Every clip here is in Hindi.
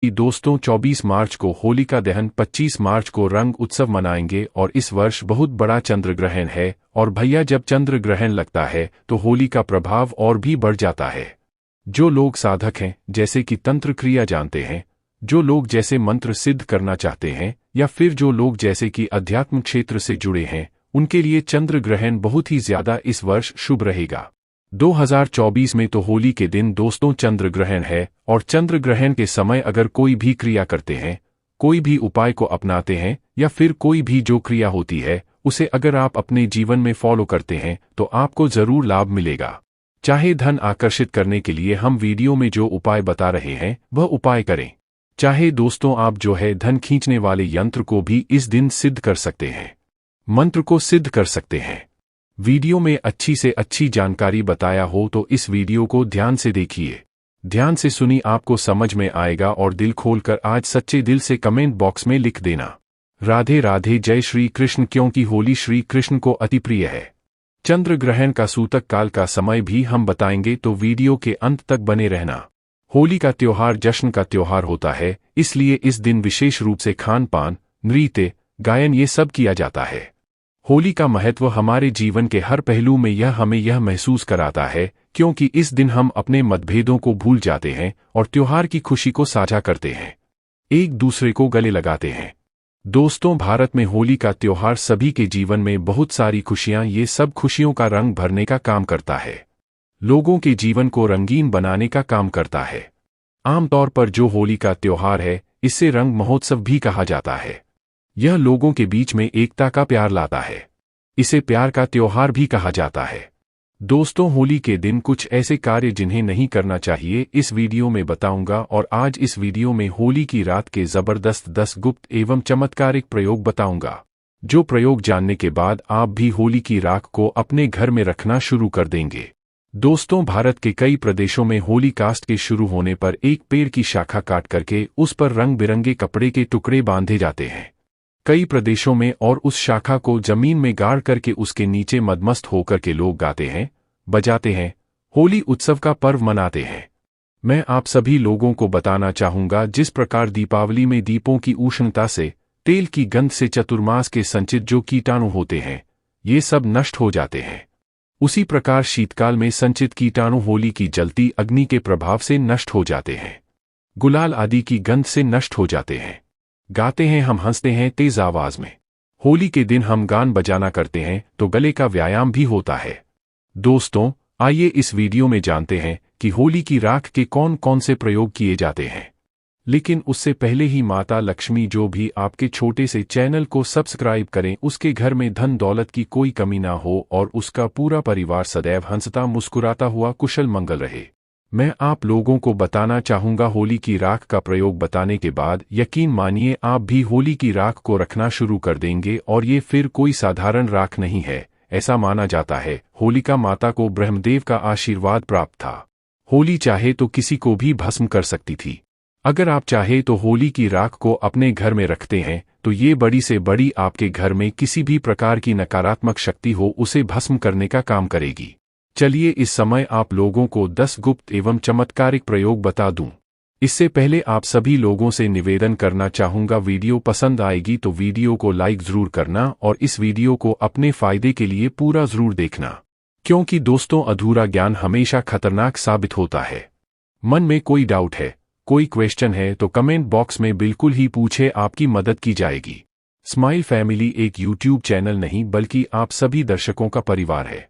कि दोस्तों 24 मार्च को होलिका दहन, 25 मार्च को रंग उत्सव मनाएंगे और इस वर्ष बहुत बड़ा चंद्र ग्रहण है। और भैया जब चंद्र ग्रहण लगता है तो होली का प्रभाव और भी बढ़ जाता है। जो लोग साधक हैं, जैसे कि तंत्र क्रिया जानते हैं, जो लोग जैसे मंत्र सिद्ध करना चाहते हैं, या फिर जो लोग जैसे कि अध्यात्म क्षेत्र से जुड़े हैं, उनके लिए चंद्र ग्रहण बहुत ही ज्यादा इस वर्ष शुभ रहेगा। 2024 में तो होली के दिन दोस्तों चंद्र ग्रहण है और चंद्र ग्रहण के समय अगर कोई भी क्रिया करते हैं, कोई भी उपाय को अपनाते हैं, या फिर कोई भी जो क्रिया होती है उसे अगर आप अपने जीवन में फॉलो करते हैं तो आपको जरूर लाभ मिलेगा। चाहे धन आकर्षित करने के लिए हम वीडियो में जो उपाय बता रहे हैं वह उपाय करें, चाहे दोस्तों आप जो है धन खींचने वाले यंत्र को भी इस दिन सिद्ध कर सकते हैं, मंत्र को सिद्ध कर सकते हैं। वीडियो में अच्छी से अच्छी जानकारी बताया हो तो इस वीडियो को ध्यान से देखिए, ध्यान से सुनी, आपको समझ में आएगा। और दिल खोलकर आज सच्चे दिल से कमेंट बॉक्स में लिख देना राधे राधे, जय श्री कृष्ण, क्योंकि होली श्री कृष्ण को अति प्रिय है। चंद्र ग्रहण का सूतक काल का समय भी हम बताएंगे, तो वीडियो के अंत तक बने रहना। होली का त्योहार जश्न का त्योहार होता है, इसलिए इस दिन विशेष रूप से खान पान, नृत्य, गायन ये सब किया जाता है। होली का महत्व हमारे जीवन के हर पहलू में हमें यह महसूस कराता है, क्योंकि इस दिन हम अपने मतभेदों को भूल जाते हैं और त्योहार की खुशी को साझा करते हैं, एक दूसरे को गले लगाते हैं। दोस्तों भारत में होली का त्योहार सभी के जीवन में बहुत सारी खुशियां, ये सब खुशियों का रंग भरने का काम करता है, लोगों के जीवन को रंगीन बनाने का काम करता है। आमतौर पर जो होली का त्योहार है इसे रंग महोत्सव भी कहा जाता है। यह लोगों के बीच में एकता का प्यार लाता है, इसे प्यार का त्योहार भी कहा जाता है। दोस्तों होली के दिन कुछ ऐसे कार्य जिन्हें नहीं करना चाहिए इस वीडियो में बताऊंगा, और आज इस वीडियो में होली की रात के जबरदस्त 10 गुप्त एवं चमत्कारिक प्रयोग बताऊंगा, जो प्रयोग जानने के बाद आप भी होली की राख को अपने घर में रखना शुरू कर देंगे। दोस्तों भारत के कई प्रदेशों में होली कास्ट के शुरू होने पर एक पेड़ की शाखा काट करके उस पर रंग बिरंगे कपड़े के टुकड़े बांधे जाते हैं। कई प्रदेशों में और उस शाखा को जमीन में गाड़ करके उसके नीचे मदमस्त होकर के लोग गाते हैं, बजाते हैं, होली उत्सव का पर्व मनाते हैं। मैं आप सभी लोगों को बताना चाहूंगा जिस प्रकार दीपावली में दीपों की उष्णता से, तेल की गंध से चतुर्मास के संचित जो कीटाणु होते हैं ये सब नष्ट हो जाते हैं, उसी प्रकार शीतकाल में संचित कीटाणु होली की जलती अग्नि के प्रभाव से नष्ट हो जाते हैं, गुलाल आदि की गंध से नष्ट हो जाते हैं। गाते हैं हम, हंसते हैं तेज आवाज में। होली के दिन हम गान बजाना करते हैं तो गले का व्यायाम भी होता है। दोस्तों आइए इस वीडियो में जानते हैं कि होली की राख के कौन कौन से प्रयोग किए जाते हैं। लेकिन उससे पहले ही माता लक्ष्मी जो भी आपके छोटे से चैनल को सब्सक्राइब करें, उसके घर में धन दौलत की कोई कमी ना हो और उसका पूरा परिवार सदैव हंसता मुस्कुराता हुआ कुशल मंगल रहे। मैं आप लोगों को बताना चाहूंगा होली की राख का प्रयोग बताने के बाद यकीन मानिए आप भी होली की राख को रखना शुरू कर देंगे। और ये फिर कोई साधारण राख नहीं है, ऐसा माना जाता है होलिका माता को ब्रह्मदेव का आशीर्वाद प्राप्त था। होली चाहे तो किसी को भी भस्म कर सकती थी। अगर आप चाहे तो होली की राख को अपने घर में रखते हैं तो ये बड़ी से बड़ी आपके घर में किसी भी प्रकार की नकारात्मक शक्ति हो उसे भस्म करने का काम करेगी। चलिए इस समय आप लोगों को 10 गुप्त एवं चमत्कारिक प्रयोग बता दूं। इससे पहले आप सभी लोगों से निवेदन करना चाहूंगा, वीडियो पसंद आएगी तो वीडियो को लाइक जरूर करना और इस वीडियो को अपने फायदे के लिए पूरा जरूर देखना, क्योंकि दोस्तों अधूरा ज्ञान हमेशा खतरनाक साबित होता है। मन में कोई डाउट है, कोई क्वेश्चन है तो कमेंट बॉक्स में बिल्कुल ही पूछे, आपकी मदद की जाएगी। स्माइल फैमिली एक यूट्यूब चैनल नहीं बल्कि आप सभी दर्शकों का परिवार है।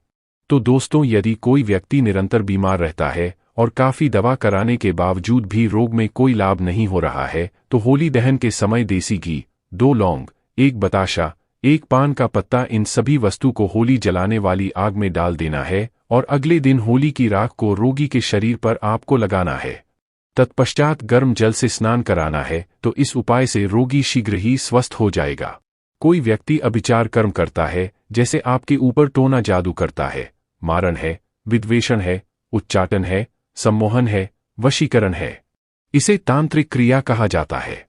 तो दोस्तों यदि कोई व्यक्ति निरंतर बीमार रहता है और काफी दवा कराने के बावजूद भी रोग में कोई लाभ नहीं हो रहा है तो होली दहन के समय देसी घी, 2 लौंग, 1 बताशा, 1 पान का पत्ता, इन सभी वस्तु को होली जलाने वाली आग में डाल देना है और अगले दिन होली की राख को रोगी के शरीर पर आपको लगाना है। तत्पश्चात गर्म जल से स्नान कराना है, तो इस उपाय से रोगी शीघ्र ही स्वस्थ हो जाएगा। कोई व्यक्ति अभिचार कर्म करता है, जैसे आपके ऊपर टोना जादू करता है, मारण है, विद्वेषण है, उच्चाटन है, सम्मोहन है, वशीकरण है, इसे तांत्रिक क्रिया कहा जाता है।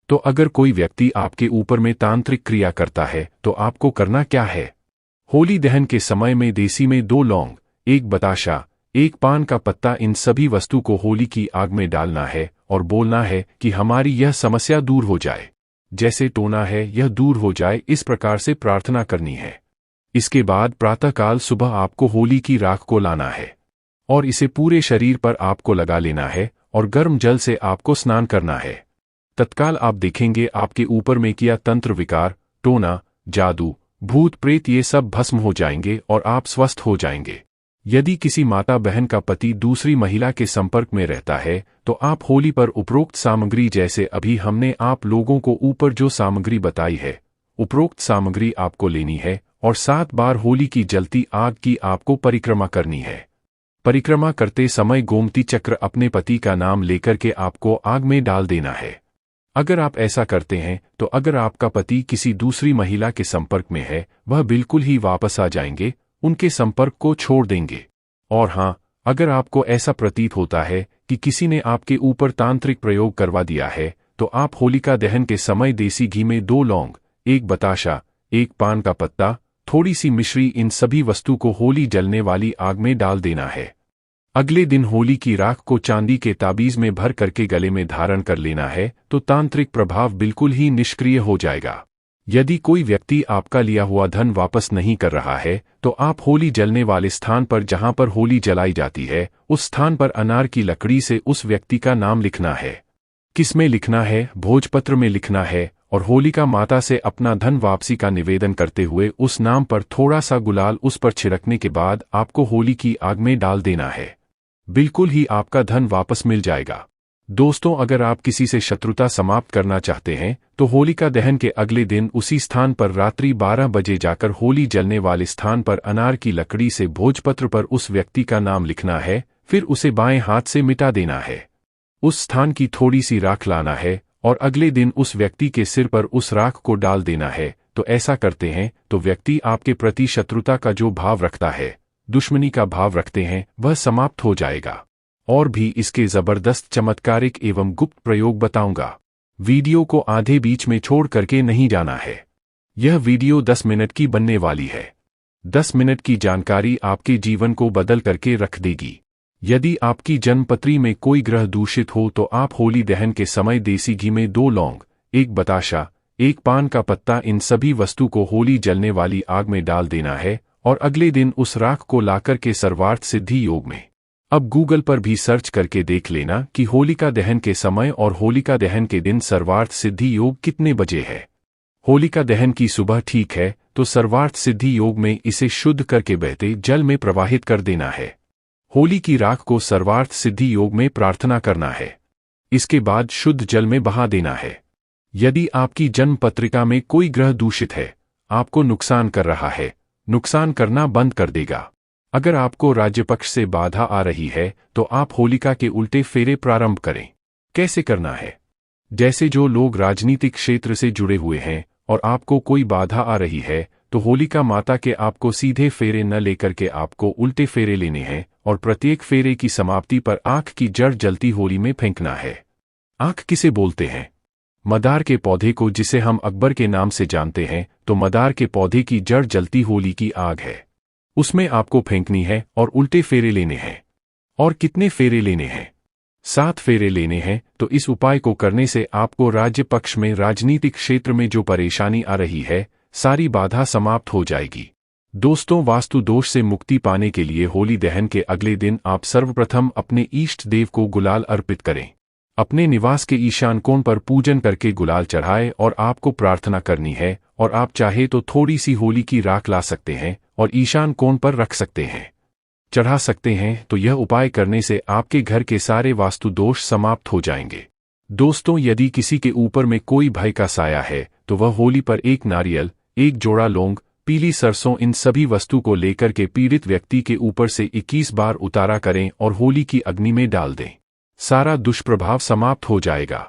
तो अगर कोई व्यक्ति आपके ऊपर में तांत्रिक क्रिया करता है तो आपको करना क्या है? होली दहन के समय में देसी में 2 लौंग, 1 बताशा, 1 पान का पत्ता, इन सभी वस्तु को होली की आग में डालना है और बोलना है कि हमारी यह समस्या दूर हो जाए। जैसे टोना है यह दूर हो जाए, इस प्रकार से प्रार्थना करनी है। इसके बाद प्रातःकाल सुबह आपको होली की राख को लाना है और इसे पूरे शरीर पर आपको लगा लेना है और गर्म जल से आपको स्नान करना है। तत्काल आप देखेंगे आपके ऊपर में किया तंत्र विकार, टोना, जादू, भूत प्रेत ये सब भस्म हो जाएंगे और आप स्वस्थ हो जाएंगे। यदि किसी माता बहन का पति दूसरी महिला के संपर्क में रहता है तो आप होली पर उपरोक्त सामग्री, जैसे अभी हमने आप लोगों को ऊपर जो सामग्री बताई है, उपरोक्त सामग्री आपको लेनी है और 7 बार होली की जलती आग की आपको परिक्रमा करनी है। परिक्रमा करते समय गोमती चक्र अपने पति का नाम लेकर के आपको आग में डाल देना है। अगर आप ऐसा करते हैं तो अगर आपका पति किसी दूसरी महिला के संपर्क में है, वह बिल्कुल ही वापस आ जाएंगे, उनके संपर्क को छोड़ देंगे। और हाँ, अगर आपको ऐसा प्रतीत होता है कि किसी ने आपके ऊपर तांत्रिक प्रयोग करवा दिया है, तो आप होलिका दहन के समय देसी घी में 2 लौंग, 1 बताशा, 1 पान का पत्ता, थोड़ी सी मिश्री, इन सभी वस्तु को होली जलने वाली आग में डाल देना है। अगले दिन होली की राख को चांदी के ताबीज में भर करके गले में धारण कर लेना है, तो तांत्रिक प्रभाव बिल्कुल ही निष्क्रिय हो जाएगा। यदि कोई व्यक्ति आपका लिया हुआ धन वापस नहीं कर रहा है, तो आप होली जलने वाले स्थान पर जहां पर होली जलाई जाती है, उस स्थान पर अनार की लकड़ी से उस व्यक्ति का नाम लिखना है। किसमें लिखना है? भोजपत्र में लिखना है और होलिका माता से अपना धन वापसी का निवेदन करते हुए उस नाम पर थोड़ा सा गुलाल उस पर छिड़कने के बाद आपको होली की आग में डाल देना है। बिल्कुल ही आपका धन वापस मिल जाएगा। दोस्तों, अगर आप किसी से शत्रुता समाप्त करना चाहते हैं तो होलिका दहन के अगले दिन उसी स्थान पर रात्रि 12 बजे जाकर होली जलने वाले स्थान पर अनार की लकड़ी से भोजपत्र पर उस व्यक्ति का नाम लिखना है, फिर उसे बाएं हाथ से मिटा देना है। उस स्थान की थोड़ी सी राख लाना है और अगले दिन उस व्यक्ति के सिर पर उस राख को डाल देना है। तो ऐसा करते हैं तो व्यक्ति आपके प्रति शत्रुता का जो भाव रखता है, दुश्मनी का भाव रखते हैं, वह समाप्त हो जाएगा। और भी इसके जबरदस्त चमत्कारिक एवं गुप्त प्रयोग बताऊंगा। वीडियो को आधे बीच में छोड़ करके नहीं जाना है। यह वीडियो 10 मिनट की बनने वाली है। 10 मिनट की जानकारी आपके जीवन को बदल करके रख देगी। यदि आपकी जन्मपत्री में कोई ग्रह दूषित हो तो आप होली दहन के समय देसी घी में 2 लौंग, 1 बताशा, 1 पान का पत्ता, इन सभी वस्तु को होली जलने वाली आग में डाल देना है और अगले दिन उस राख को लाकर के सर्वार्थ सिद्धि योग में। अब गूगल पर भी सर्च करके देख लेना कि होलिका दहन के समय और होलिका दहन के दिन सर्वार्थ सिद्धि योग कितने बजे है। होलिका दहन की सुबह ठीक है तो सर्वार्थ सिद्धि योग में इसे शुद्ध करके बहते जल में प्रवाहित कर देना है। होली की राख को सर्वार्थ सिद्धि योग में प्रार्थना करना है। इसके बाद शुद्ध जल में बहा देना है। यदि आपकी जन्म पत्रिका में कोई ग्रह दूषित है, आपको नुकसान कर रहा है, नुकसान करना बंद कर देगा। अगर आपको राज्य पक्ष से बाधा आ रही है तो आप होलिका के उल्टे फेरे प्रारंभ करें। कैसे करना है? जैसे जो लोग राजनीतिक क्षेत्र से जुड़े हुए हैं और आपको कोई बाधा आ रही है तो होलिका माता के आपको सीधे फेरे न लेकर के आपको उल्टे फेरे लेने हैं और प्रत्येक फेरे की समाप्ति पर आंख की जड़ जलती होली में फेंकना है। आंख किसे बोलते हैं? मदार के पौधे को, जिसे हम अकबर के नाम से जानते हैं। तो मदार के पौधे की जड़ जलती होली की आग है, उसमें आपको फेंकनी है और उल्टे फेरे लेने हैं। और कितने फेरे लेने हैं? 7 फेरे लेने हैं। तो इस उपाय को करने से आपको राज्य पक्ष में, राजनीतिक क्षेत्र में जो परेशानी आ रही है, सारी बाधा समाप्त हो जाएगी। दोस्तों, वास्तु दोष से मुक्ति पाने के लिए होली दहन के अगले दिन आप सर्वप्रथम अपने इष्ट देव को गुलाल अर्पित करें। अपने निवास के ईशान कोण पर पूजन करके गुलाल चढ़ाएं और आपको प्रार्थना करनी है। और आप चाहे तो थोड़ी सी होली की राख ला सकते हैं और ईशान कोण पर रख सकते हैं, चढ़ा सकते हैं। तो यह उपाय करने से आपके घर के सारे वास्तु दोष समाप्त हो जाएंगे। दोस्तों, यदि किसी के ऊपर में कोई भय का साया है तो वह होली पर 1 नारियल, 1 जोड़ा लौंग, पीली सरसों, इन सभी वस्तु को लेकर के पीड़ित व्यक्ति के ऊपर से 21 बार उतारा करें और होली की अग्नि में डाल दें। सारा दुष्प्रभाव समाप्त हो जाएगा।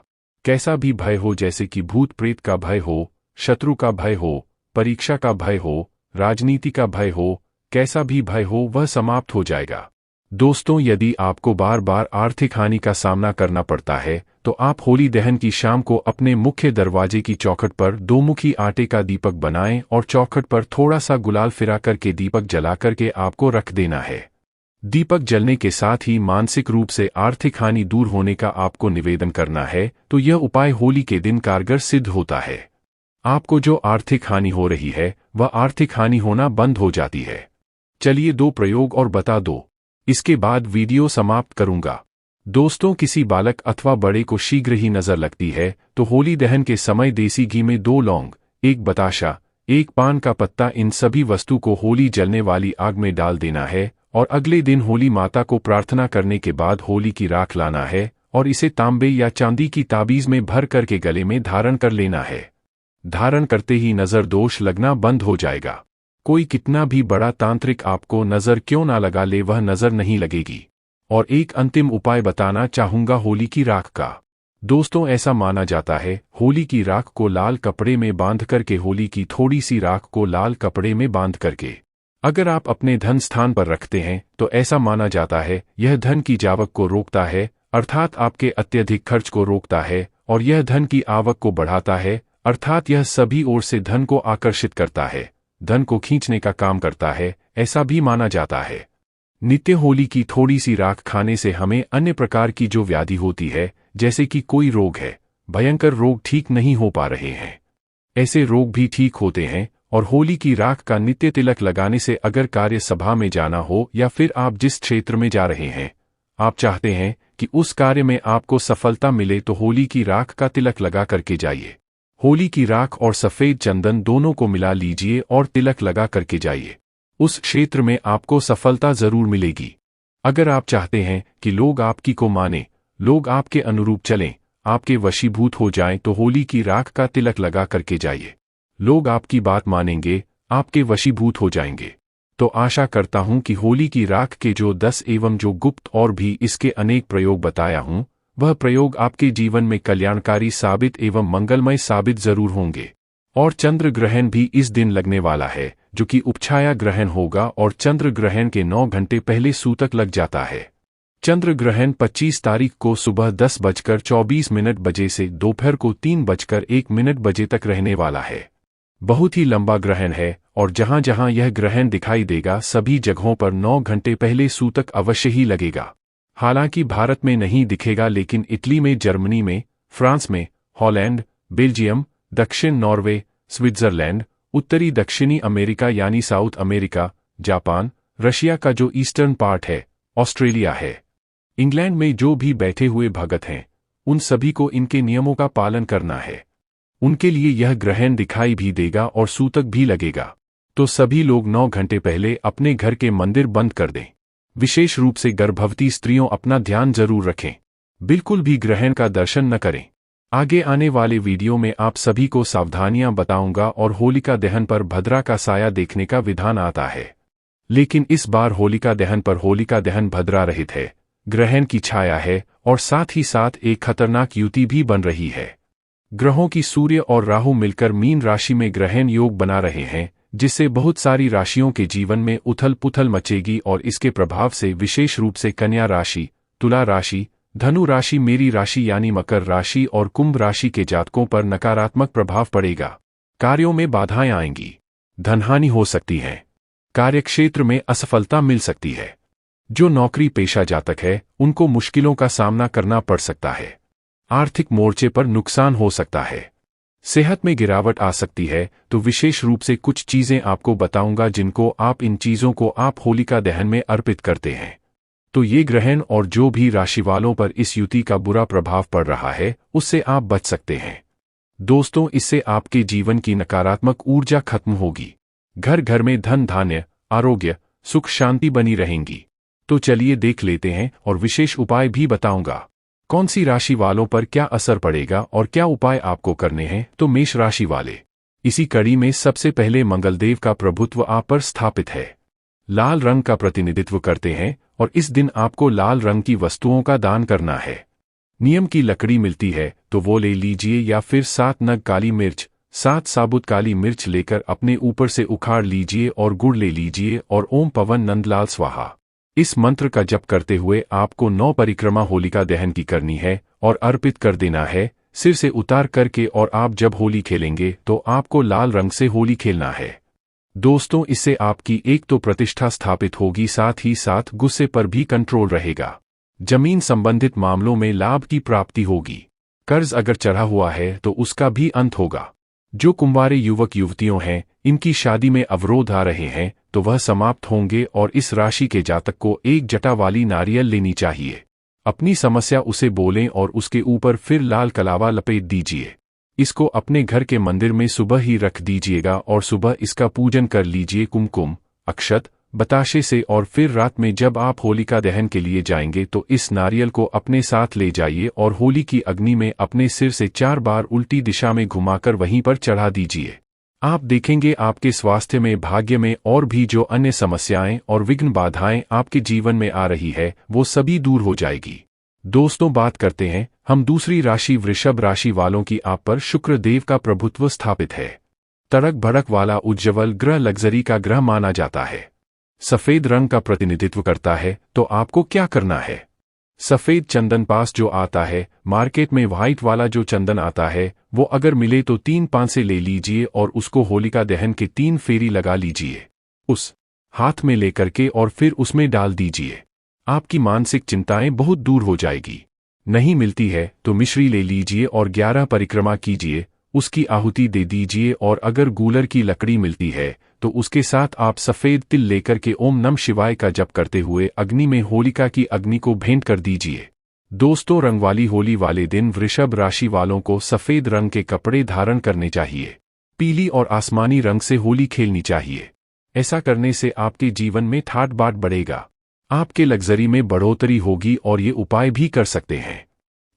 कैसा भी भय हो, जैसे कि भूत प्रेत का भय हो, शत्रु का भय हो, परीक्षा का भय हो, राजनीति का भय हो, कैसा भी भय हो, वह समाप्त हो जाएगा। दोस्तों, यदि आपको बार बार आर्थिक हानि का सामना करना पड़ता है तो आप होली दहन की शाम को अपने मुख्य दरवाजे की चौखट पर 2 मुखी आटे का दीपक बनाएं और चौखट पर थोड़ा सा गुलाल फिरा करके दीपक जला करके आपको रख देना है। दीपक जलने के साथ ही मानसिक रूप से आर्थिक हानि दूर होने का आपको निवेदन करना है, तो यह उपाय होली के दिन कारगर सिद्ध होता है। आपको जो आर्थिक हानि हो रही है वह आर्थिक हानि होना बंद हो जाती है। चलिए 2 प्रयोग और बता दो, इसके बाद वीडियो समाप्त करूंगा। दोस्तों, किसी बालक अथवा बड़े को शीघ्र ही नजर लगती है तो होली दहन के समय देसी घी में 2 लौंग, 1 बताशा, 1 पान का पत्ता, इन सभी वस्तु को होली जलने वाली आग में डाल देना है और अगले दिन होली माता को प्रार्थना करने के बाद होली की राख लाना है और इसे तांबे या चांदी की ताबीज में भर करके गले में धारण कर लेना है। धारण करते ही नजर दोष लगना बंद हो जाएगा। कोई कितना भी बड़ा तांत्रिक आपको नजर क्यों ना लगा ले, वह नजर नहीं लगेगी। और एक अंतिम उपाय बताना चाहूंगा होली की राख का। दोस्तों, ऐसा माना जाता है होली की राख को लाल कपड़े में बांध करके, होली की थोड़ी सी राख को लाल कपड़े में बांध करके अगर आप अपने धन स्थान पर रखते हैं तो ऐसा माना जाता है यह धन की जावक को रोकता है, अर्थात आपके अत्यधिक खर्च को रोकता है, और यह धन की आवक को बढ़ाता है, अर्थात यह सभी ओर से धन को आकर्षित करता है, धन को खींचने का काम करता है, ऐसा भी माना जाता है। नित्य होली की थोड़ी सी राख खाने से हमें अन्य प्रकार की जो व्याधि होती है, जैसे कि कोई रोग है, भयंकर रोग ठीक नहीं हो पा रहे हैं, ऐसे रोग भी ठीक होते हैं। और होली की राख का नित्य तिलक लगाने से अगर कार्य सभा में जाना हो या फिर आप जिस क्षेत्र में जा रहे हैं, आप चाहते हैं कि उस कार्य में आपको सफलता मिले, तो होली की राख का तिलक लगा करके जाइए। होली की राख और सफेद चंदन दोनों को मिला लीजिए और तिलक लगा करके जाइए। उस क्षेत्र में आपको सफलता जरूर मिलेगी। अगर आप चाहते हैं कि लोग आपकी को माने, लोग आपके अनुरूप चलें, आपके वशीभूत हो जाएं, तो होली की राख का तिलक लगा करके जाइए। लोग आपकी बात मानेंगे, आपके वशीभूत हो जाएंगे। तो आशा करता हूं कि होली की राख के जो 10 एवं जो गुप्त और भी इसके अनेक प्रयोग बताया हूं, वह प्रयोग आपके जीवन में कल्याणकारी साबित एवं मंगलमय साबित जरूर होंगे। और चंद्र ग्रहण भी इस दिन लगने वाला है, जो कि उपछाया ग्रहण होगा और चंद्र ग्रहण के 9 घंटे पहले सूतक लग जाता है। चंद्र ग्रहण 25 तारीख को सुबह 10:24 बजे से दोपहर को 3:01 बजे तक रहने वाला है। बहुत ही लंबा ग्रहण है और जहां जहां यह ग्रहण दिखाई देगा सभी जगहों पर 9 घंटे पहले सूतक अवश्य ही लगेगा। हालांकि भारत में नहीं दिखेगा, लेकिन इटली में, जर्मनी में, फ्रांस में, हॉलैंड, बेल्जियम, दक्षिण नॉर्वे, स्विट्जरलैंड, उत्तरी दक्षिणी अमेरिका यानी साउथ अमेरिका, जापान, रशिया का जो ईस्टर्न पार्ट है, ऑस्ट्रेलिया है, इंग्लैंड में जो भी बैठे हुए भगत हैं, उन सभी को इनके नियमों का पालन करना है। उनके लिए यह ग्रहण दिखाई भी देगा और सूतक भी लगेगा। तो सभी लोग 9 घंटे पहले अपने घर के मंदिर बंद कर दें। विशेष रूप से गर्भवती स्त्रियों अपना ध्यान जरूर रखें, बिल्कुल भी ग्रहण का दर्शन न करें। आगे आने वाले वीडियो में आप सभी को सावधानियां बताऊंगा और होलिका दहन पर भद्रा का साया देखने का विधान आता है। लेकिन इस बार होलिका दहन पर होलिका दहन भद्रा रहित है, ग्रहण की छाया है और साथ ही साथ एक खतरनाक युति भी बन रही है। ग्रहों की सूर्य और राहु मिलकर मीन राशि में ग्रहण योग बना रहे हैं, जिससे बहुत सारी राशियों के जीवन में उथल पुथल मचेगी और इसके प्रभाव से विशेष रूप से कन्या राशि, तुला राशि, धनु राशि, मेरी राशि यानी मकर राशि और कुंभ राशि के जातकों पर नकारात्मक प्रभाव पड़ेगा। कार्यों में बाधाएं आएंगी, धनहानि हो सकती है, कार्यक्षेत्र में असफलता मिल सकती है। जो नौकरी पेशा जातक है उनको मुश्किलों का सामना करना पड़ सकता है। आर्थिक मोर्चे पर नुकसान हो सकता है। सेहत में गिरावट आ सकती है। तो विशेष रूप से कुछ चीजें आपको बताऊंगा जिनको आप, इन चीजों को आप होलिका दहन में अर्पित करते हैं। तो ये ग्रहण और जो भी राशि वालों पर इस युति का बुरा प्रभाव पड़ रहा है उससे आप बच सकते हैं। दोस्तों, इससे आपके जीवन की नकारात्मक ऊर्जा खत्म होगी। घर घर में धन धान्य, आरोग्य, सुख शांति बनी रहेंगी। तो चलिए देख लेते हैं और विशेष उपाय भी बताऊंगा। कौन सी राशि वालों पर क्या असर पड़ेगा और क्या उपाय आपको करने हैं। तो मेष राशि वाले, इसी कड़ी में सबसे पहले मंगलदेव का प्रभुत्व आप पर स्थापित है। लाल रंग का प्रतिनिधित्व करते हैं और इस दिन आपको लाल रंग की वस्तुओं का दान करना है। नियम की लकड़ी मिलती है तो वो ले लीजिए या फिर 7 नग काली मिर्च, 7 साबुत काली मिर्च लेकर अपने ऊपर से उखाड़ लीजिए और गुड़ ले लीजिए और ओम पवन नंदलाल स्वाहा इस मंत्र का जप करते हुए आपको 9 परिक्रमा होलिका दहन की करनी है और अर्पित कर देना है सिर से उतार करके। और आप जब होली खेलेंगे तो आपको लाल रंग से होली खेलना है। दोस्तों, इससे आपकी एक तो प्रतिष्ठा स्थापित होगी, साथ ही साथ गुस्से पर भी कंट्रोल रहेगा। जमीन संबंधित मामलों में लाभ की प्राप्ति होगी। कर्ज अगर चढ़ा हुआ है तो उसका भी अंत होगा। जो कुंवारे युवक युवतियों हैं, इनकी शादी में अवरोध आ रहे हैं तो वह समाप्त होंगे और इस राशि के जातक को एक जटा वाली नारियल लेनी चाहिए। अपनी समस्या उसे बोलें और उसके ऊपर फिर लाल कलावा लपेट दीजिए। इसको अपने घर के मंदिर में सुबह ही रख दीजिएगा और सुबह इसका पूजन कर लीजिए कुमकुम, अक्षत, बताशे से। और फिर रात में जब आप होलिका दहन के लिए जाएंगे तो इस नारियल को अपने साथ ले जाइए और होली की अग्नि में अपने सिर से 4 बार उल्टी दिशा में घुमाकर वहीं पर चढ़ा दीजिए। आप देखेंगे आपके स्वास्थ्य में, भाग्य में और भी जो अन्य समस्याएं और विघ्न बाधाएं आपके जीवन में आ रही है वो सभी दूर हो जाएगी। दोस्तों, बात करते हैं हम दूसरी राशि वृषभ राशि वालों की। आप पर शुक्र देव का प्रभुत्व स्थापित है। तड़क भड़क वाला उज्ज्वल ग्रह लग्जरी का ग्रह माना जाता है। सफेद रंग का प्रतिनिधित्व करता है। तो आपको क्या करना है? सफेद चंदन पास जो आता है, मार्केट में व्हाइट वाला जो चंदन आता है, वो अगर मिले तो 3 पांसे ले लीजिए और उसको होलिका दहन के 3 फेरी लगा लीजिए। उस हाथ में लेकर के और फिर उसमें डाल दीजिए। आपकी मानसिक चिंताएं बहुत दूर हो जाएगी। नहीं मिलती है तो मिश्री ले लीजिए और 11 परिक्रमा कीजिए, उसकी आहुति दे दीजिए। और अगर गूलर की लकड़ी मिलती है तो उसके साथ आप सफेद तिल लेकर के ओम नमः शिवाय का जप करते हुए अग्नि में होलिका की अग्नि को भेंट कर दीजिए। दोस्तों, रंग वाली होली वाले दिन वृषभ राशि वालों को सफेद रंग के कपड़े धारण करने चाहिए। पीली और आसमानी रंग से होली खेलनी चाहिए। ऐसा करने से आपके जीवन में ठाट बाट बढ़ेगा। आपके लग्जरी में बढ़ोतरी होगी और ये उपाय भी कर सकते हैं।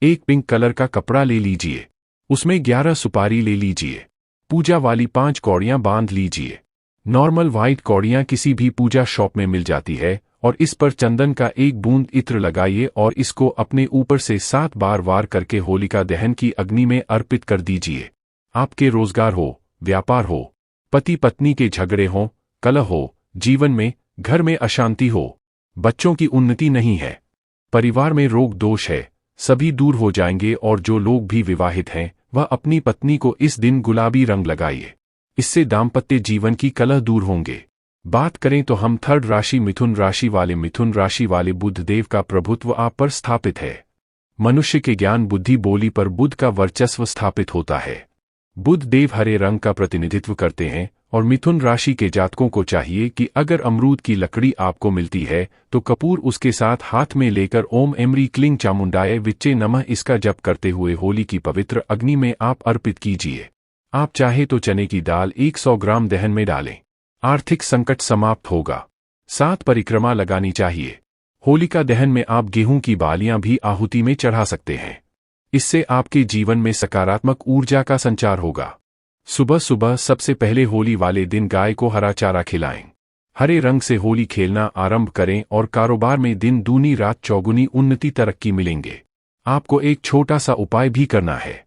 एक पिंक कलर का कपड़ा ले लीजिए, उसमें 11 सुपारी ले लीजिए। पूजा वाली 5 कौड़ियां बांध लीजिए। नॉर्मल व्हाइट कौड़ियां किसी भी पूजा शॉप में मिल जाती है। और इस पर चंदन का 1 बूंद इत्र लगाइए और इसको अपने ऊपर से 7 बार वार करके होलिका दहन की अग्नि में अर्पित कर दीजिए। आपके रोजगार हो, व्यापार हो, पति पत्नी के झगड़े हों, कलह हो, जीवन में, घर में अशांति हो, बच्चों की उन्नति नहीं है, परिवार में रोग दोष है, सभी दूर हो जाएंगे। और जो लोग भी विवाहित हैं वह अपनी पत्नी को इस दिन गुलाबी रंग लगाइए। इससे दाम्पत्य जीवन की कलह दूर होंगे। बात करें तो हम थर्ड राशि मिथुन राशि वाले। मिथुन राशि वाले बुध देव का प्रभुत्व आप पर स्थापित है। मनुष्य के ज्ञान बुद्धि बोली पर बुध का वर्चस्व स्थापित होता है। बुध देव हरे रंग का प्रतिनिधित्व करते हैं और मिथुन राशि के जातकों को चाहिए कि अगर अमरूद की लकड़ी आपको मिलती है तो कपूर उसके साथ हाथ में लेकर ओम एमरी क्लिंग चामुंडाय विच्चे नमः इसका जप करते हुए होली की पवित्र अग्नि में आप अर्पित कीजिए। आप चाहे तो चने की दाल 100 ग्राम दहन में डालें। आर्थिक संकट समाप्त होगा। 7 परिक्रमा लगानी चाहिए। होलिका दहन में आप गेहूं की बालियां भी आहुति में चढ़ा सकते हैं। इससे आपके जीवन में सकारात्मक ऊर्जा का संचार होगा। सुबह सुबह सबसे पहले होली वाले दिन गाय को हरा चारा खिलाएं। हरे रंग से होली खेलना आरंभ करें और कारोबार में दिन दूनी रात चौगुनी उन्नति तरक्की मिलेंगे। आपको एक छोटा सा उपाय भी करना है।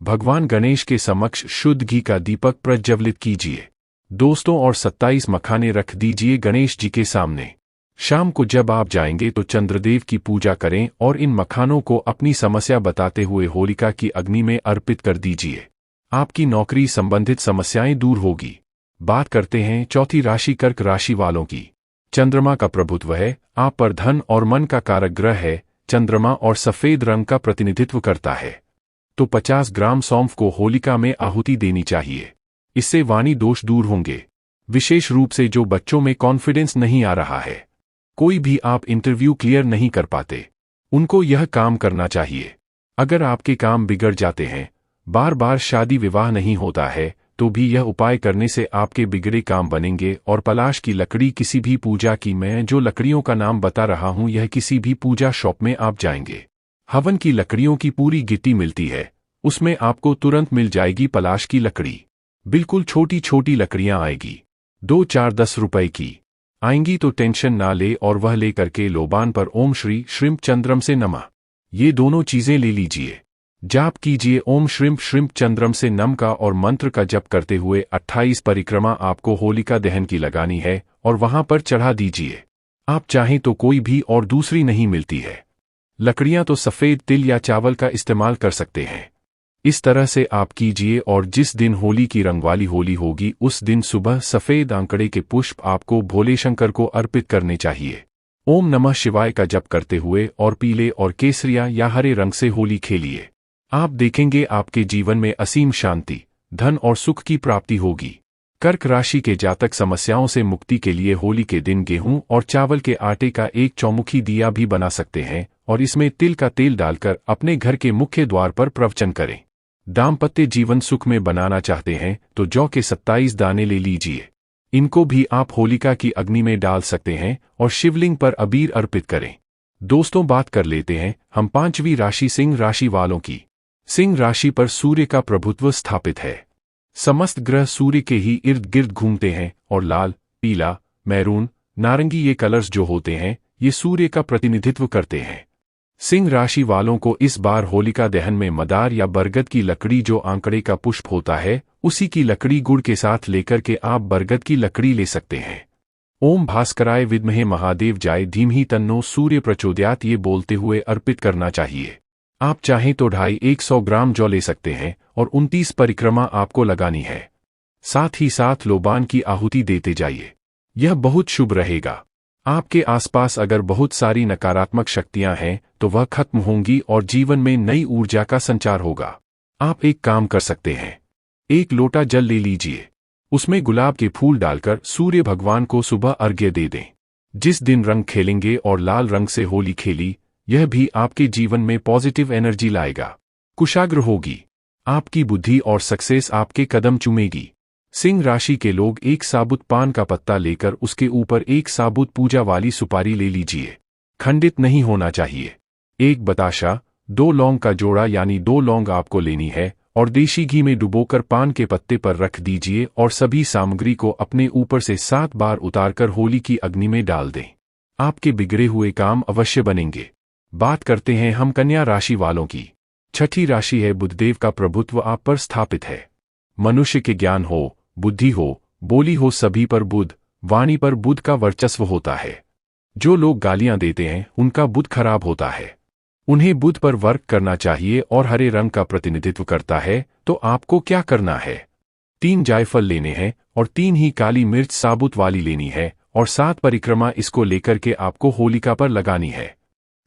भगवान गणेश के समक्ष शुद्ध घी का दीपक प्रज्वलित कीजिए दोस्तों, और 27 मखाने रख दीजिए गणेश जी के सामने। शाम को जब आप जाएंगे तो चंद्रदेव की पूजा करें और इन मखानों को अपनी समस्या बताते हुए होलिका की अग्नि में अर्पित कर दीजिए। आपकी नौकरी संबंधित समस्याएं दूर होगी। बात करते हैं चौथी राशि कर्क राशि वालों की। चंद्रमा का प्रभुत्व है, आप पर धन और मन का कारक ग्रह है। चंद्रमा और सफेद रंग का प्रतिनिधित्व करता है। तो 50 ग्राम सौंफ को होलिका में आहुति देनी चाहिए। इससे वाणी दोष दूर होंगे। विशेष रूप से जो बच्चों में कॉन्फिडेंस नहीं आ रहा है, कोई भी आप इंटरव्यू क्लियर नहीं कर पाते, उनको यह काम करना चाहिए। अगर आपके काम बिगड़ जाते हैं, बार बार शादी विवाह नहीं होता है, तो भी यह उपाय करने से आपके बिगड़े काम बनेंगे। और पलाश की लकड़ी किसी भी पूजा की, मैं जो लकड़ियों का नाम बता रहा हूं, यह किसी भी पूजा शॉप में आप जाएंगे, हवन की लकड़ियों की पूरी गिट्टी मिलती है, उसमें आपको तुरंत मिल जाएगी पलाश की लकड़ी। बिल्कुल छोटी छोटी लकड़ियां आएगी, 2 4 10 रुपए की आएंगी। तो टेंशन ना ले और वह लेकर के लोबान पर ओम श्री श्रीम्प चंद्रम से नमः, ये दोनों चीजें ले लीजिए। जाप कीजिए ओम श्रीम्प श्रीम्प चंद्रम से नम का और मंत्र का जप करते हुए 28 परिक्रमा आपको होलिका दहन की लगानी है और वहां पर चढ़ा दीजिए। आप चाहें तो कोई भी और दूसरी नहीं मिलती है, लकड़ियां तो सफेद तिल या चावल का इस्तेमाल कर सकते हैं। इस तरह से आप कीजिए और जिस दिन होली की रंगवाली होली होगी उस दिन सुबह सफेद आंकड़े के पुष्प आपको भोले शंकर को अर्पित करने चाहिए। ओम नमः शिवाय का जप करते हुए और पीले और केसरिया या हरे रंग से होली खेलिए। आप देखेंगे आपके जीवन में असीम शांति, धन और सुख की प्राप्ति होगी। कर्क राशि के जातक समस्याओं से मुक्ति के लिए होली के दिन गेहूं और चावल के आटे का एक चौमुखी दिया भी बना सकते हैं और इसमें तिल का तेल डालकर अपने घर के मुख्य द्वार पर प्रवचन करें। दाम्पत्य जीवन सुख में बनाना चाहते हैं तो जौ के 27 दाने ले लीजिए। इनको भी आप होलिका की अग्नि में डाल सकते हैं और शिवलिंग पर अबीर अर्पित करें। दोस्तों, बात कर लेते हैं हम पांचवी राशि सिंह राशि वालों की। सिंह राशि पर सूर्य का प्रभुत्व स्थापित है। समस्त ग्रह सूर्य के ही इर्द गिर्द घूमते हैं और लाल, पीला, मैरून, नारंगी ये कलर्स जो होते हैं ये सूर्य का प्रतिनिधित्व करते हैं। सिंह राशि वालों को इस बार होलिका दहन में मदार या बरगद की लकड़ी जो आंकड़े का पुष्प होता है उसी की लकड़ी गुड़ के साथ लेकर के आप बरगद की लकड़ी ले सकते हैं। ओम भास्कराय विद्महे महादेव जाय धीमहि तन्नो सूर्य प्रचोदयात ये बोलते हुए अर्पित करना चाहिए। आप चाहें तो 250-100 ग्राम जौ ले सकते हैं और 29 परिक्रमा आपको लगानी है। साथ ही साथ लोबान की आहुति देते जाइए, यह बहुत शुभ रहेगा। आपके आसपास अगर बहुत सारी नकारात्मक शक्तियां हैं तो वह खत्म होंगी और जीवन में नई ऊर्जा का संचार होगा। आप एक काम कर सकते हैं, एक लोटा जल ले लीजिए, उसमें गुलाब के फूल डालकर सूर्य भगवान को सुबह अर्घ्य दे दें। जिस दिन रंग खेलेंगे और लाल रंग से होली खेली, यह भी आपके जीवन में पॉजिटिव एनर्जी लाएगा, कुशाग्र होगी, आपकी बुद्धि और सक्सेस आपके कदम चूमेगी। सिंह राशि के लोग एक साबुत पान का पत्ता लेकर उसके ऊपर एक साबुत पूजा वाली सुपारी ले लीजिए, खंडित नहीं होना चाहिए। एक बताशा, 2 लौंग का जोड़ा यानी 2 लौंग आपको लेनी है और देशी घी में डुबोकर पान के पत्ते पर रख दीजिए और सभी सामग्री को अपने ऊपर से 7 बार उतारकर होली की अग्नि में डाल दें। आपके बिगड़े हुए काम अवश्य बनेंगे। बात करते हैं हम कन्या राशि वालों की। छठी राशि है, बुधदेव का प्रभुत्व आप पर स्थापित है। मनुष्य के ज्ञान हो, बुद्धि हो, बोली हो, सभी पर बुध, वाणी पर बुध का वर्चस्व होता है। जो लोग गालियां देते हैं उनका बुध खराब होता है, उन्हें बुध पर वर्क करना चाहिए और हरे रंग का प्रतिनिधित्व करता है। तो आपको क्या करना है, 3 जायफल लेने हैं और 3 ही काली मिर्च साबुत वाली लेनी है और 7 परिक्रमा इसको लेकर के आपको होलिका पर लगानी है।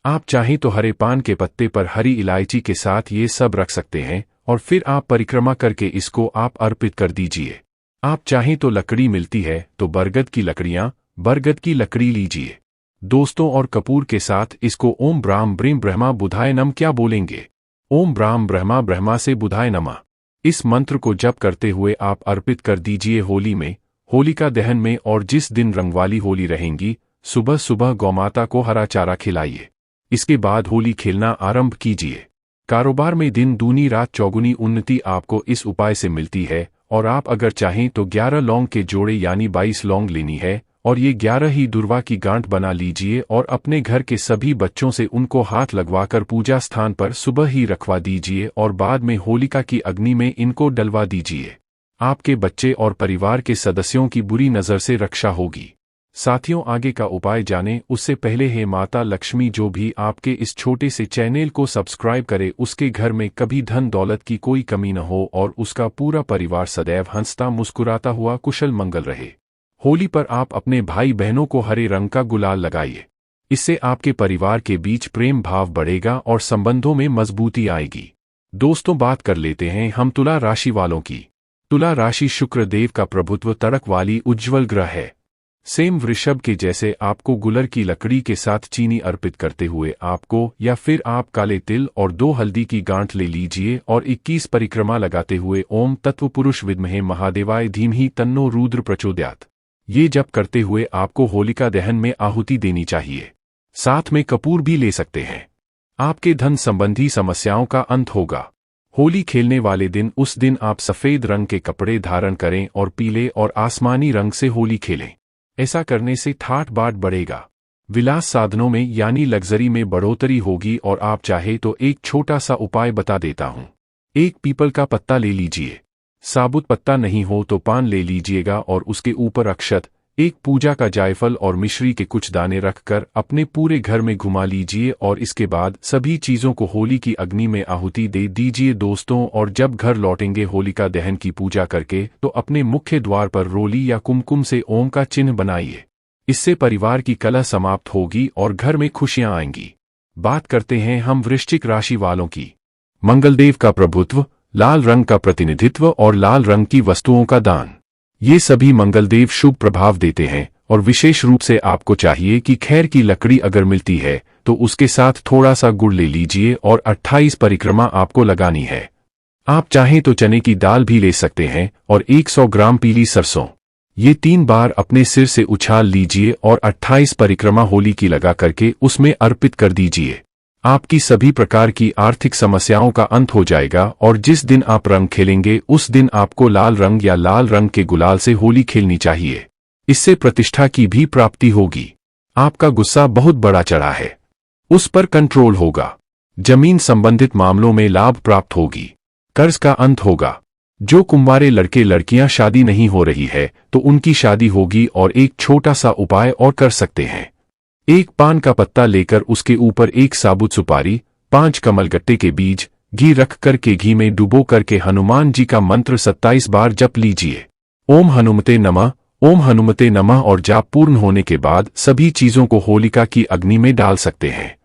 आप चाहें तो हरे पान के पत्ते पर हरी इलायची के साथ ये सब रख सकते हैं और फिर आप परिक्रमा करके इसको आप अर्पित कर दीजिए। आप चाहें तो लकड़ी मिलती है तो बरगद की लकड़ी लीजिए। दोस्तों, और कपूर के साथ इसको ओम ब्राह्म ब्रीम ब्रह्मा बुधाय नम क्या बोलेंगे, ओम ब्राह्म ब्रह्मा ब्रह्मा से बुधाय नमः। इस मंत्र को जप करते हुए आप अर्पित कर दीजिए होली में, होलिका दहन में। और जिस दिन रंगवाली होली रहेंगी सुबह सुबह गौमाता को हरा चारा खिलाइए। इसके बाद होली खेलना आरंभ कीजिए। कारोबार में दिन दूनी रात चौगुनी उन्नति आपको इस उपाय से मिलती है। और आप अगर चाहें तो 11 लौंग के जोड़े यानी 22 लौंग लेनी है और ये 11 ही दुर्वा की गांठ बना लीजिए और अपने घर के सभी बच्चों से उनको हाथ लगवाकर पूजा स्थान पर सुबह ही रखवा दीजिए और बाद में होलिका की अग्नि में इनको डलवा दीजिए। आपके बच्चे और परिवार के सदस्यों की बुरी नज़र से रक्षा होगी। साथियों, आगे का उपाय जानें उससे पहले हे माता लक्ष्मी जो भी आपके इस छोटे से चैनल को सब्सक्राइब करे उसके घर में कभी धन दौलत की कोई कमी न हो और उसका पूरा परिवार सदैव हंसता मुस्कुराता हुआ कुशल मंगल रहे। होली पर आप अपने भाई बहनों को हरे रंग का गुलाल लगाइए। इससे आपके परिवार के बीच प्रेम भाव बढ़ेगा और संबंधों में मजबूती आएगी। दोस्तों, बात कर लेते हैं हम तुला राशि वालों की। तुला राशि शुक्र देव का प्रभुत्व तड़क वाली उज्ज्वल ग्रह है। सेम वृषभ के जैसे आपको गुलर की लकड़ी के साथ चीनी अर्पित करते हुए आपको या फिर आप काले तिल और 2 हल्दी की गांठ ले लीजिए और 21 परिक्रमा लगाते हुए ओम तत्वपुरुष विद्महे महादेवाय धीमहि तन्नो रुद्र प्रचोदयात् ये जप करते हुए आपको होलिका दहन में आहुति देनी चाहिए। साथ में कपूर भी ले सकते हैं। आपके धन संबंधी समस्याओं का अंत होगा। होली खेलने वाले दिन उस दिन आप सफेद रंग के कपड़े धारण करें और पीले और आसमानी रंग से होली खेलें। ऐसा करने से ठाठ बाट बढ़ेगा, विलास साधनों में यानी लग्जरी में बढ़ोतरी होगी। और आप चाहे तो एक छोटा सा उपाय बता देता हूं। एक पीपल का पत्ता ले लीजिए, साबुत पत्ता नहीं हो तो पान ले लीजिएगा और उसके ऊपर अक्षत एक पूजा का जायफल और मिश्री के कुछ दाने रखकर अपने पूरे घर में घुमा लीजिए और इसके बाद सभी चीजों को होली की अग्नि में आहुति दे दीजिए दोस्तों। और जब घर लौटेंगे होलिका दहन की पूजा करके तो अपने मुख्य द्वार पर रोली या कुमकुम से ओम का चिन्ह बनाइए। इससे परिवार की कलह समाप्त होगी और घर में खुशियां आएंगी। बात करते हैं हम वृश्चिक राशि वालों की। मंगलदेव का प्रभुत्व, लाल रंग का प्रतिनिधित्व और लाल रंग की वस्तुओं का दान, ये सभी मंगलदेव शुभ प्रभाव देते हैं। और विशेष रूप से आपको चाहिए कि खैर की लकड़ी अगर मिलती है तो उसके साथ थोड़ा सा गुड़ ले लीजिए और 28 परिक्रमा आपको लगानी है। आप चाहें तो चने की दाल भी ले सकते हैं और 100 ग्राम पीली सरसों, ये 3 बार अपने सिर से उछाल लीजिए और 28 परिक्रमा होली की लगा करके उसमें अर्पित कर दीजिए। आपकी सभी प्रकार की आर्थिक समस्याओं का अंत हो जाएगा और जिस दिन आप रंग खेलेंगे उस दिन आपको लाल रंग या लाल रंग के गुलाल से होली खेलनी चाहिए। इससे प्रतिष्ठा की भी प्राप्ति होगी। आपका गुस्सा बहुत बड़ा चढ़ा है, उस पर कंट्रोल होगा। जमीन संबंधित मामलों में लाभ प्राप्त होगी। कर्ज का अंत होगा। जो कुंवारे लड़के लड़कियां शादी नहीं हो रही है तो उनकी शादी होगी। और एक छोटा सा उपाय और कर सकते हैं। एक पान का पत्ता लेकर उसके ऊपर एक साबुत सुपारी, 5 कमलगट्टे के बीज, घी रख करके घी में डुबो करके हनुमान जी का मंत्र 27 बार जप लीजिए। ओम हनुमते नमः, ओम हनुमते नमः। और जाप पूर्ण होने के बाद सभी चीजों को होलिका की अग्नि में डाल सकते हैं।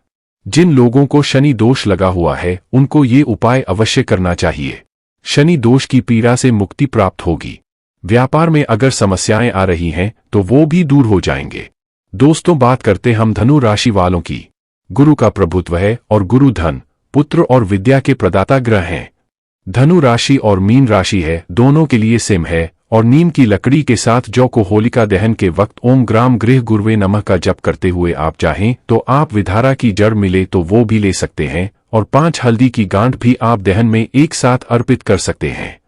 जिन लोगों को शनि दोष लगा हुआ है उनको ये उपाय अवश्य करना चाहिए। शनि दोष की पीड़ा से मुक्ति प्राप्त होगी। व्यापार में अगर समस्याएं आ रही हैं तो वो भी दूर हो जाएंगे। दोस्तों, बात करते हम धनु राशि वालों की। गुरु का प्रभुत्व है और गुरु धन, पुत्र और विद्या के प्रदाता ग्रह हैं। धनु राशि और मीन राशि है, दोनों के लिए सेम है। और नीम की लकड़ी के साथ जौ को होलिका दहन के वक्त ओम ग्राम गृह गुरुवे नमः का जप करते हुए आप चाहें तो आप विधारा की जड़ मिले तो वो भी ले सकते हैं और 5 हल्दी की गांठ भी आप दहन में एक साथ अर्पित कर सकते हैं।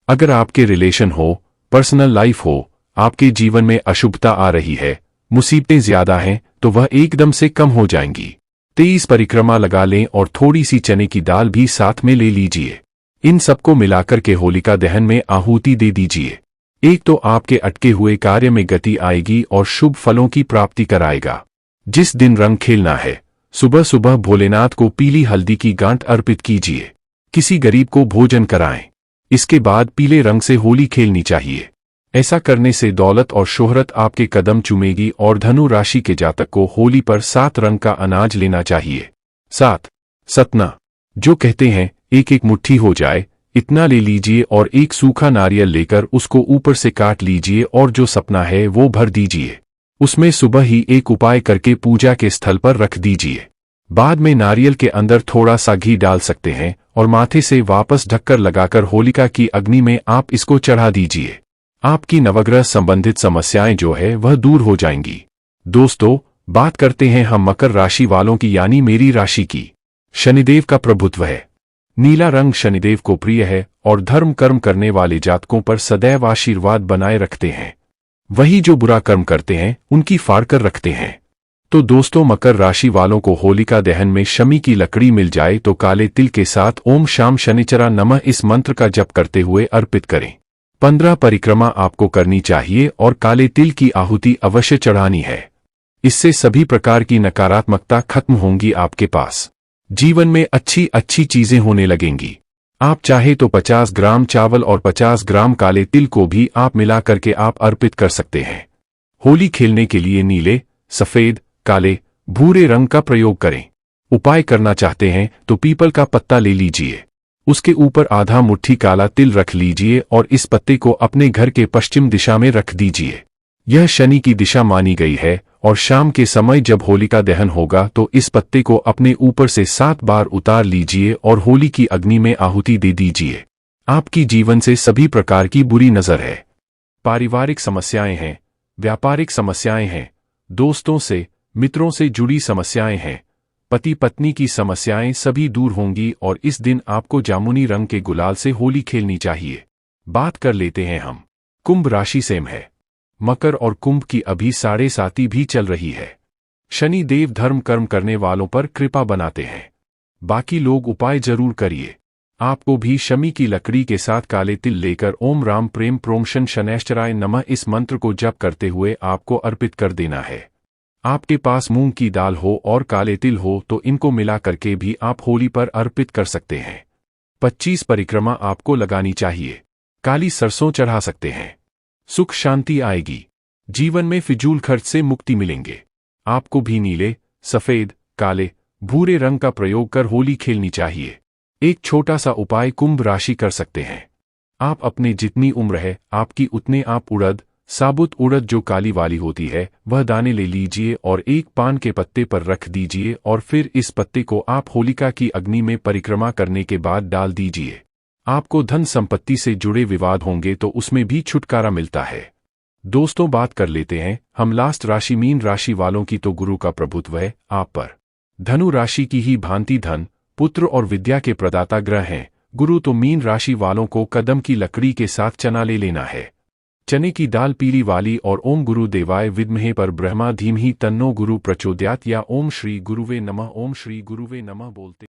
अगर आपके रिलेशन हो, पर्सनल लाइफ हो, आपके जीवन में अशुभता आ रही है, मुसीबतें ज्यादा हैं, तो वह एकदम से कम हो जाएंगी। 23 परिक्रमा लगा लें और थोड़ी सी चने की दाल भी साथ में ले लीजिए। इन सबको मिलाकर के होलिका दहन में आहुति दे दीजिए। एक तो आपके अटके हुए कार्य में गति आएगी और शुभ फलों की प्राप्ति कराएगा। जिस दिन रंग खेलना है सुबह सुबह भोलेनाथ को पीली हल्दी की गांठ अर्पित कीजिए। किसी गरीब को भोजन कराएं। इसके बाद पीले रंग से होली खेलनी चाहिए। ऐसा करने से दौलत और शोहरत आपके कदम चूमेगी। और धनु राशि के जातक को होली पर 7 रंग का अनाज लेना चाहिए। 7 सतना, जो कहते हैं एक एक मुट्ठी हो जाए, इतना ले लीजिए और एक सूखा नारियल लेकर उसको ऊपर से काट लीजिए और जो सपना है वो भर दीजिए। उसमें सुबह ही एक उपाय करके पूजा के स्थल पर रख दीजिए। बाद में नारियल के अंदर थोड़ा सा घी डाल सकते हैं और माथे से वापस ढककर लगाकर होलिका की अग्नि में आप इसको चढ़ा दीजिए। आपकी नवग्रह संबंधित समस्याएं जो है वह दूर हो जाएंगी। दोस्तों, बात करते हैं हम मकर राशि वालों की, यानी मेरी राशि की। शनिदेव का प्रभुत्व है। नीला रंग शनिदेव को प्रिय है और धर्म कर्म करने वाले जातकों पर सदैव आशीर्वाद बनाए रखते हैं। वही जो बुरा कर्म करते हैं उनकी फाड़ कर रखते हैं। तो दोस्तों, मकर राशि वालों को होलिका दहन में शमी की लकड़ी मिल जाए तो काले तिल के साथ ओम शाम शनिचरा नमः इस मंत्र का जप करते हुए अर्पित करें। 15 परिक्रमा आपको करनी चाहिए और काले तिल की आहुति अवश्य चढ़ानी है। इससे सभी प्रकार की नकारात्मकता खत्म होंगी। आपके पास जीवन में अच्छी अच्छी चीजें होने लगेंगी। आप चाहे तो 50 ग्राम चावल और 50 ग्राम काले तिल को भी आप मिला करके आप अर्पित कर सकते हैं। होली खेलने के लिए नीले, सफेद, काले, भूरे रंग का प्रयोग करें। उपाय करना चाहते हैं तो पीपल का पत्ता ले लीजिए, उसके ऊपर आधा मुट्ठी काला तिल रख लीजिए और इस पत्ते को अपने घर के पश्चिम दिशा में रख दीजिए। यह शनि की दिशा मानी गई है और शाम के समय जब होलिका दहन होगा तो इस पत्ते को अपने ऊपर से 7 बार उतार लीजिए और होली की अग्नि में आहुति दे दीजिए। आपकी जीवन से सभी प्रकार की बुरी नजर है, पारिवारिक समस्याएं हैं, व्यापारिक समस्याएं हैं, दोस्तों से मित्रों से जुड़ी समस्याएं हैं, पति पत्नी की समस्याएं सभी दूर होंगी और इस दिन आपको जामुनी रंग के गुलाल से होली खेलनी चाहिए। बात कर लेते हैं हम कुंभ राशि सेम है। मकर और कुंभ की अभी 7.5 भी चल रही है। शनि देव धर्म कर्म करने वालों पर कृपा बनाते हैं। बाकी लोग उपाय जरूर करिए। आपको भी शमी की लकड़ी के साथ काले तिल लेकर ओम राम प्रेम प्रोमशन शनैश्चराय नमः इस मंत्र को जप करते हुए आपको अर्पित कर देना है। आपके पास मूंग की दाल हो और काले तिल हो तो इनको मिला करके भी आप होली पर अर्पित कर सकते हैं। 25 परिक्रमा आपको लगानी चाहिए। काली सरसों चढ़ा सकते हैं। सुख शांति आएगी। जीवन में फिजूल खर्च से मुक्ति मिलेंगे। आपको भी नीले, सफेद, काले, भूरे रंग का प्रयोग कर होली खेलनी चाहिए। एक छोटा सा उपाय कुंभ राशि कर सकते हैं। आप अपने जितनी उम्र है आपकी उतने आप उड़द, साबुत उड़द जो काली वाली होती है वह दाने ले लीजिए और एक पान के पत्ते पर रख दीजिए और फिर इस पत्ते को आप होलिका की अग्नि में परिक्रमा करने के बाद डाल दीजिए। आपको धन संपत्ति से जुड़े विवाद होंगे तो उसमें भी छुटकारा मिलता है। दोस्तों बात कर लेते हैं हम लास्ट राशि मीन राशि वालों की। तो गुरु का प्रभुत्व है आप पर। धनु राशि की ही भांति धन, पुत्र और विद्या के प्रदाता ग्रह हैं गुरु। तो मीन राशि वालों को कदम की लकड़ी के साथ चना ले लेना है। चने की दाल पीली वाली और ओम गुरु देवाय विद्महे पर ब्रह्मा धीमहि तन्नो गुरु प्रचोदयात या ओम श्री गुरुवे नमः बोलते